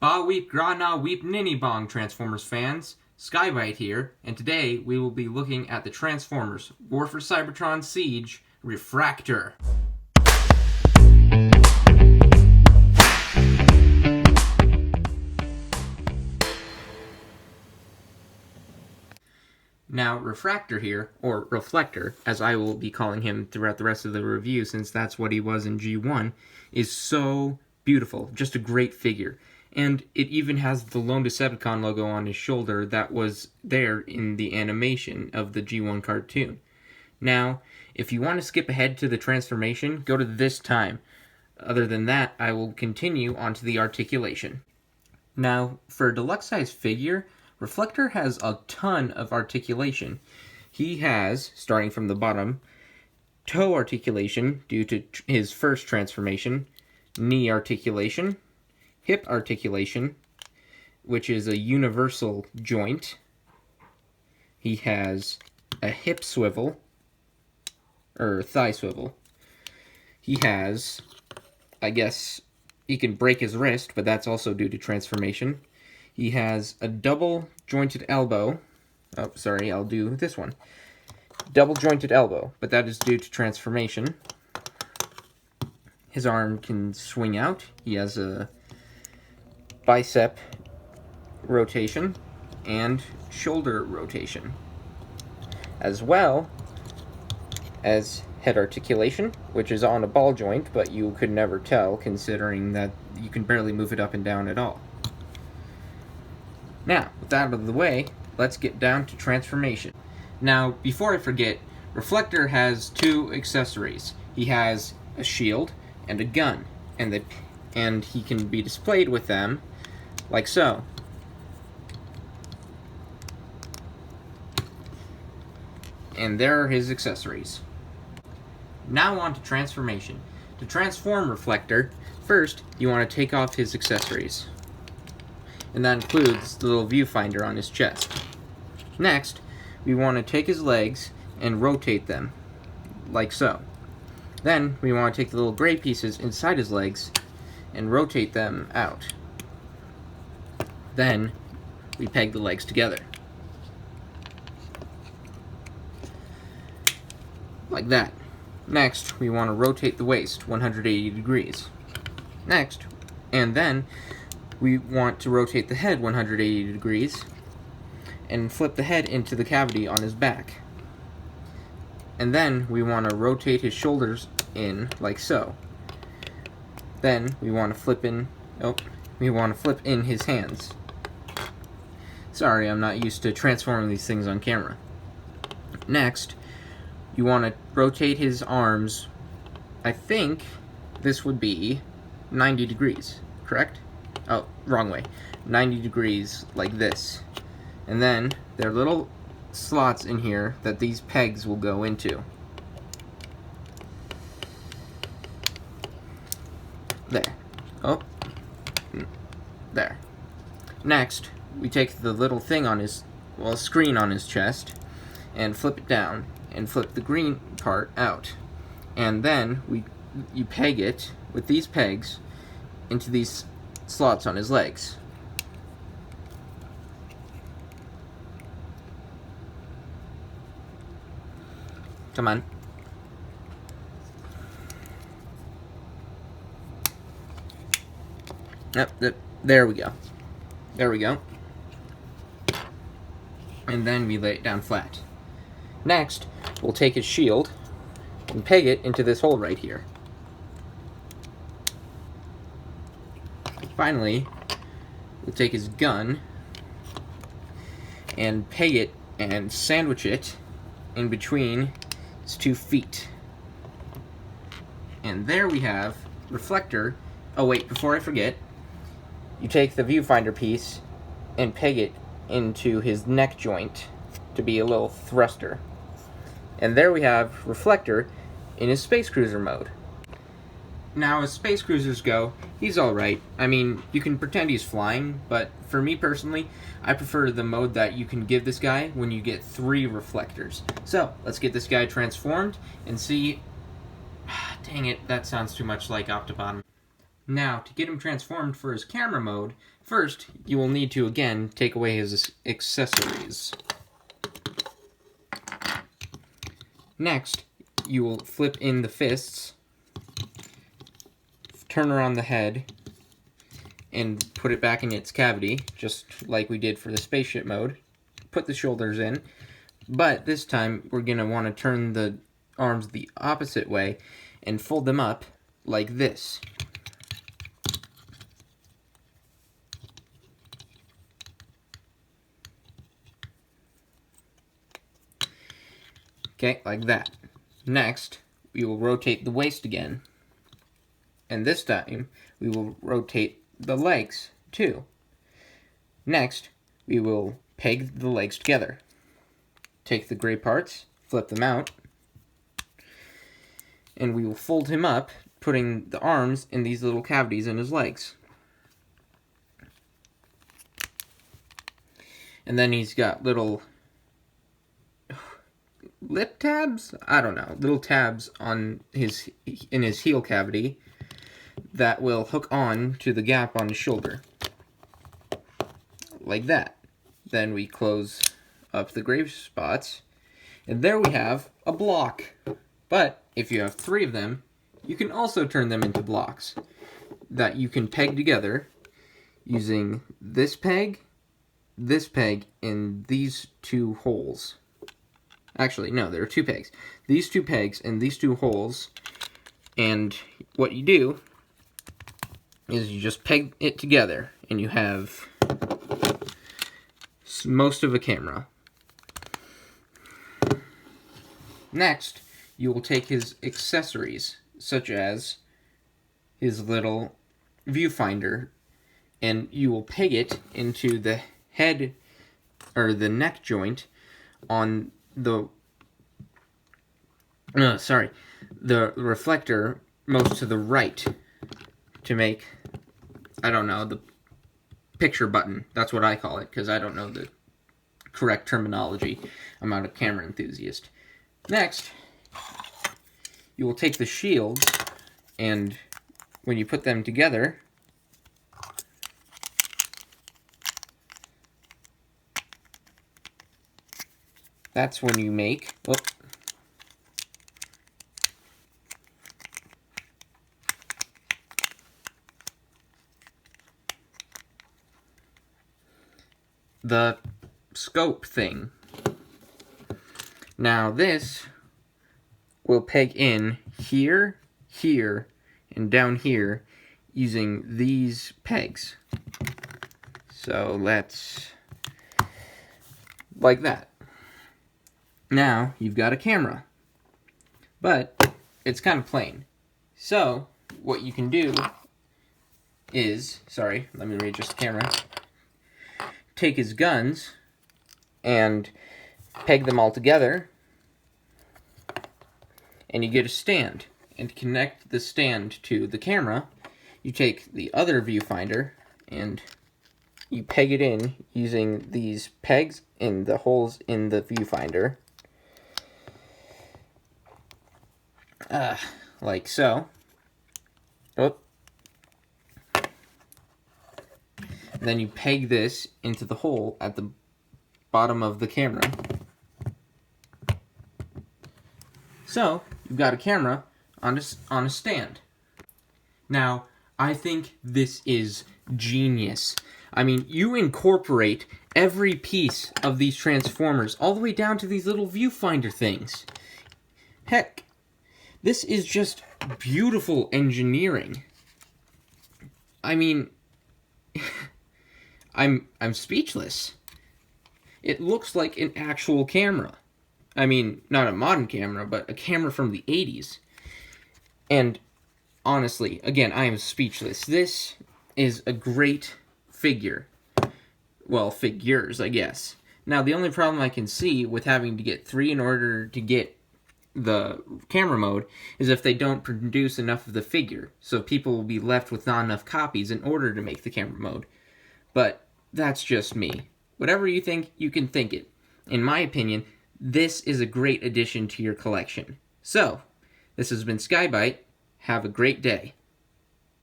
Ba weep gra na weep ninny bong, Transformers fans. Sky-Byte here, and today we will be looking at the Transformers War for Cybertron Siege Refraktor. Now, Refraktor here, or Reflector, as I will be calling him throughout the rest of the review since that's what he was in G1, is so beautiful. Just a great figure. And it even has the Lone Decepticon logo on his shoulder that was there in the animation of the G1 cartoon. Now, if you want to skip ahead to the transformation, go to this time. Other than that, I will continue on to the articulation. Now, for a deluxe size figure, Reflector has a ton of articulation. He has, starting from the bottom, toe articulation due to his first transformation, knee articulation, hip articulation, which is a universal joint. He has a hip swivel, or thigh swivel. He has, I guess, he can break his wrist, but that's also due to transformation. He has a double jointed elbow. Oh, sorry, I'll do this one. Double jointed elbow, but that is due to transformation. His arm can swing out. He has a bicep rotation and shoulder rotation, as well as head articulation, which is on a ball joint, but you could never tell considering that you can barely move it up and down at all. Now, with that out of the way, let's get down to transformation. Now, before I forget, Reflector has two accessories. He has a shield and a gun, and he can be displayed with them like so. And there are his accessories. Now on to transformation. To transform Reflector, first you want to take off his accessories. And that includes the little viewfinder on his chest. Next, we want to take his legs and rotate them, like so. Then, we want to take the little gray pieces inside his legs and rotate them out. Then, we peg the legs together. Like that. Next, we want to rotate the waist 180 degrees. Next, and then, we want to rotate the head 180 degrees and flip the head into the cavity on his back. And then we want to rotate his shoulders in like so. Then we want to flip in his hands. Sorry, I'm not used to transforming these things on camera. Next, you want to rotate his arms. I think this would be 90 degrees, correct? Oh, wrong way. 90 degrees, like this. And then, there are little slots in here that these pegs will go into. There. Oh. There. Next, we take the little thing on his, screen on his chest, and flip it down, and flip the green part out. And then, you peg it, with these pegs, into these slots on his legs. Come on. Yep, there we go. There we go. And then we lay it down flat. Next, we'll take his shield and peg it into this hole right here. Finally, we'll take his gun and peg it and sandwich it in between his 2 feet. And there we have Reflector. Oh wait, before I forget, you take the viewfinder piece and peg it into his neck joint to be a little thruster. And there we have Reflector in his Space Cruiser mode. Now, as Space Cruisers go, he's alright. I mean, you can pretend he's flying, but for me personally, I prefer the mode that you can give this guy when you get 3 reflectors. So, let's get this guy transformed and see... Dang it, that sounds too much like Octobot. Now, to get him transformed for his camera mode, first, you will need to, again, take away his accessories. Next, you will flip in the fists, turn around the head, and put it back in its cavity, just like we did for the spaceship mode. Put the shoulders in, but this time we're going to want to turn the arms the opposite way and fold them up like this. Okay, like that. Next, we will rotate the waist again. And this time, we will rotate the legs, too. Next, we will peg the legs together. Take the gray parts, flip them out, and we will fold him up, putting the arms in these little cavities in his legs. And then he's got little lip tabs? I don't know. Little tabs in his heel cavity that will hook on to the gap on his shoulder. Like that. Then we close up the gray spots, and there we have a block. But if you have 3 of them, you can also turn them into blocks that you can peg together using this peg, and these 2 holes. Actually, no, there are 2 pegs. These 2 pegs and these 2 holes, and what you do is you just peg it together, and you have most of a camera. Next, you will take his accessories, such as his little viewfinder, and you will peg it into the head, or the neck joint on the reflector most to the right to make, I don't know, the picture button. That's what I call it, because I don't know the correct terminology. I'm not a camera enthusiast. Next, you will take the shields, and when you put them together, that's when you make, the scope thing. Now this will peg in here, here, and down here using these pegs. So let's, like that. Now you've got a camera, but it's kind of plain. So what you can do is, sorry, let me readjust the camera. Take his guns and peg them all together, and you get a stand. And to connect the stand to the camera, you take the other viewfinder and you peg it in using these pegs in the holes in the viewfinder. Like so. Oh. And then you peg this into the hole at the bottom of the camera. So, you've got a camera on a stand. Now, I think this is genius. I mean, you incorporate every piece of these Transformers, all the way down to these little viewfinder things. Heck, this is just beautiful engineering. I mean, I'm speechless. It looks like an actual camera. I mean, not a modern camera, but a camera from the 80s. And honestly, again, I am speechless. This is a great figure. Well, figures, I guess. Now, the only problem I can see with having to get 3 in order to get the camera mode is if they don't produce enough of the figure. So people will be left with not enough copies in order to make the camera mode. But that's just me. Whatever you think, you can think it. In my opinion, this is a great addition to your collection. So, this has been Sky-Byte. Have a great day.